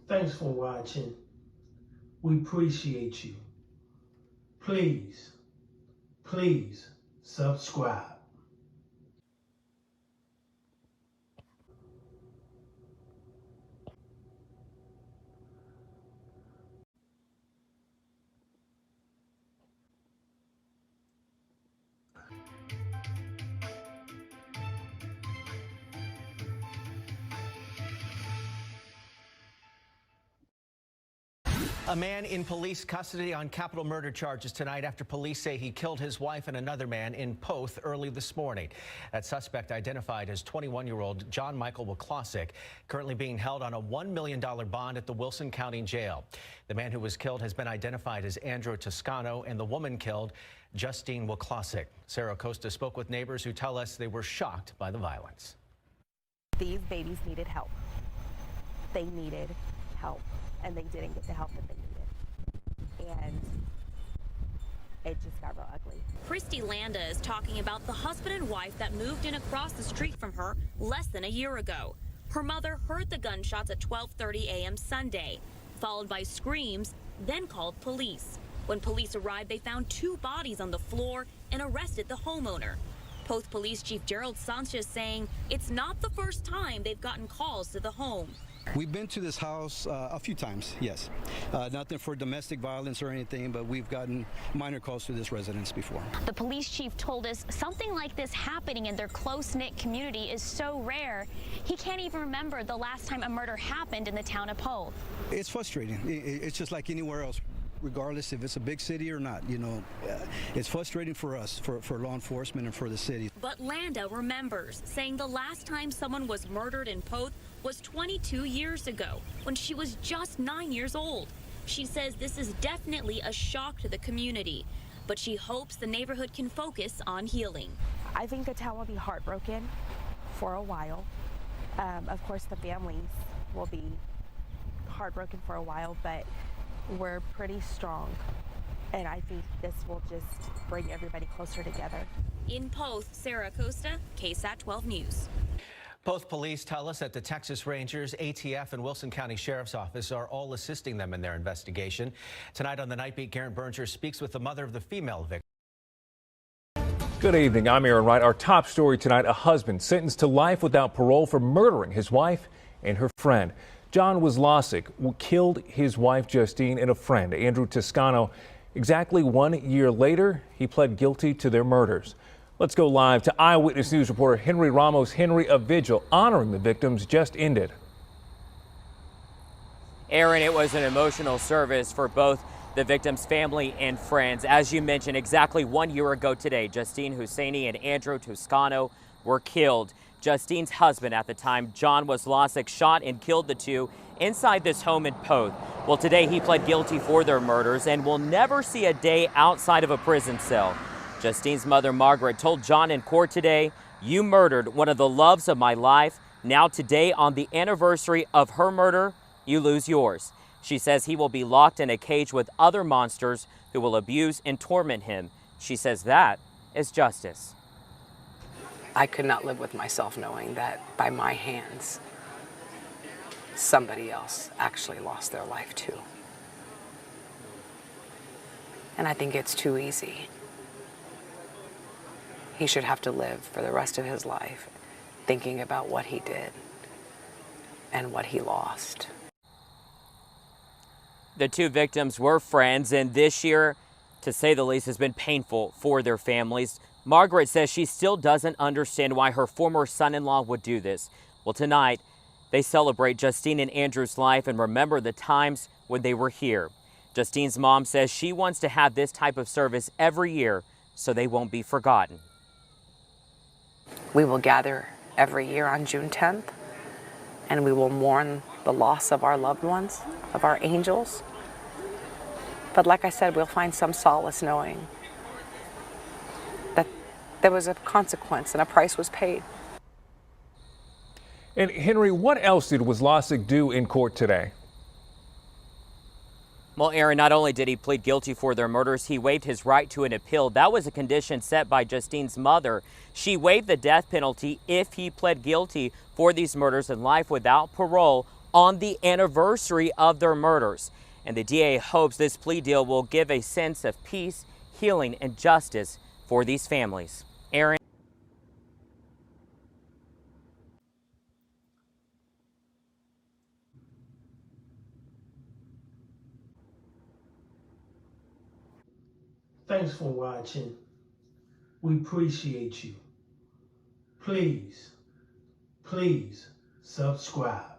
Thanks for watching. We appreciate you. Please, please subscribe. A man in police custody on capital murder charges tonight after police say he killed his wife and another man in Poth early this morning. That suspect, identified as 21-year-old John Michael McClossick, currently being held on a $1 million bond at the Wilson County Jail. The man who was killed has been identified as Andrew Toscano, and the woman killed, Justine McClossick. Sarah Costa spoke with neighbors who tell us they were shocked by the violence. These babies needed help. They needed help, and they didn't get the help that they needed. And it just got real ugly. Christy Landa is talking about the husband and wife that moved in across the street from her less than a year ago. Her mother heard the gunshots at 12:30 a.m. Sunday, followed by screams, then called police. When police arrived, they found two bodies on the floor and arrested the homeowner. Poth Police Chief Gerald Sanchez saying it's not the first time they've gotten calls to the home. We've been to this house a few times, yes. Nothing for domestic violence or anything, but we've gotten minor calls to this residence before. The police chief told us something like this happening in their close-knit community is so rare, he can't even remember the last time a murder happened in the town of Poth. It's frustrating. It's just like anywhere else, regardless if it's a big city or not. You know, it's frustrating for us, for law enforcement and for the city. But Landa remembers, saying the last time someone was murdered in Poth was 22 years ago, when she was just 9 years old. She says this is definitely a shock to the community, but she hopes the neighborhood can focus on healing. I think the town will be heartbroken for a while. Of course, the families will be heartbroken for a while, but we're pretty strong, and I think this will just bring everybody closer together. In Poth, Sarah Costa, KSAT 12 News. Poth police tell us that the Texas Rangers, ATF, and Wilson County Sheriff's Office are all assisting them in their investigation. Tonight on the Night Beat, Garrett Berger speaks with the mother of the female victim. Good evening. I'm Aaron Wright. Our top story tonight, a husband sentenced to life without parole for murdering his wife and her friend. John Wozlosik killed his wife, Justine, and a friend, Andrew Toscano. Exactly 1 year later, he pled guilty to their murders. Let's go live to Eyewitness News reporter Henry Ramos. Henry, a vigil honoring the victims just ended. Aaron, it was an emotional service for both the victims' family and friends. As you mentioned, exactly 1 year ago today, Justine Hosseini and Andrew Toscano were killed. Justine's husband at the time, John Wozlosik, shot and killed the two inside this home in Poth. Well, today he pled guilty for their murders and will never see a day outside of a prison cell. Justine's mother, Margaret, told John in court today, "You murdered one of the loves of my life. Now today, on the anniversary of her murder, you lose yours." She says he will be locked in a cage with other monsters who will abuse and torment him. She says that is justice. I could not live with myself knowing that by my hands, somebody else actually lost their life too. And I think it's too easy. He should have to live for the rest of his life thinking about what he did and what he lost. The two victims were friends, and this year, to say the least, has been painful for their families. Margaret says she still doesn't understand why her former son-in-law would do this. Well, tonight, they celebrate Justine and Andrew's life and remember the times when they were here. Justine's mom says she wants to have this type of service every year so they won't be forgotten. We will gather every year on June 10th, and we will mourn the loss of our loved ones, of our angels. But like I said, we'll find some solace knowing that there was a consequence and a price was paid. And Henry, what else did Wozlosik do in court today? Well, Aaron, not only did he plead guilty for their murders, he waived his right to an appeal. That was a condition set by Justine's mother. She waived the death penalty if he pled guilty for these murders and life without parole on the anniversary of their murders. And the DA hopes this plea deal will give a sense of peace, healing, and justice for these families. Aaron. Thanks for watching. We appreciate you. Please, please subscribe.